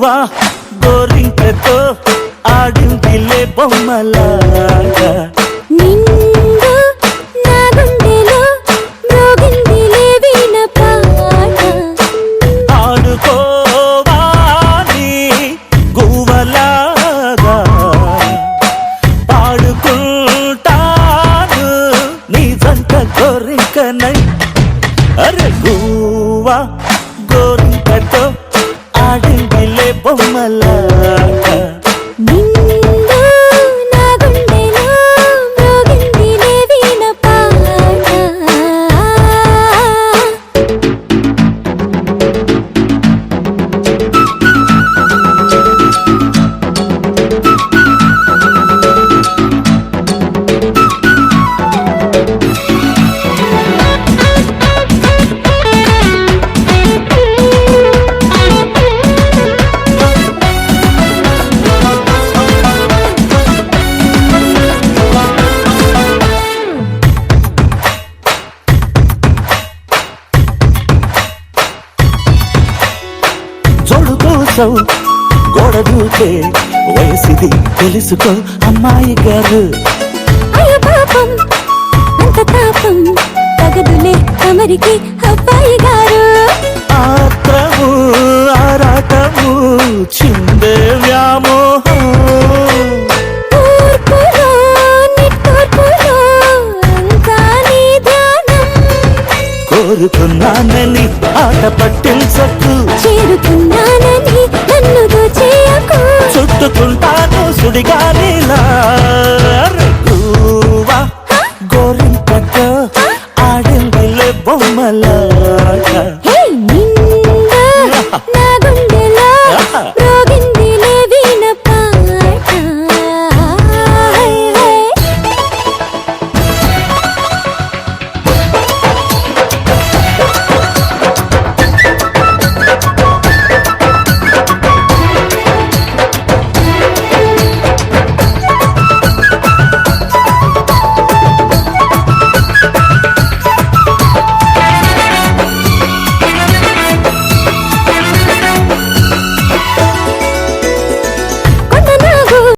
గువ్వా గోరింకతో ఆడిందిలే బొమ్మలాగా నిండు నా గుండెలో మ్రోగిందిలే వీణ పాట ఆడుకోవాలి గువ్వలాగా పాడుకుంటాను నీ జంట గోరింకనై అరే గువ్వా గోరింకతో ఆడిందిలే బొమ్మలాగా నిండు నా గుండెలో మ్రోగిందిలే వీణ పాట జోడు కోసం గోడ దూకే వయసిది తెలుసుకో అమ్మాయి గారు అయ్య పాపం అంత తాపం తగదులే తమరికి అబ్బాయి గారు ఆత్రము ఆరాటము చిందే వ్యామోహం తూర్పులో నిట్టూర్పులో అంతా నీ ధ్యానం కోరుకున్నానని ఆట పట్టించకు చేరుకున్నానని నన్ను దోచేయకు చుట్టుకుంటాను సుడిగాలిలా గువ్వా గోరింకతో ఆడిందిలే బొమ్మలా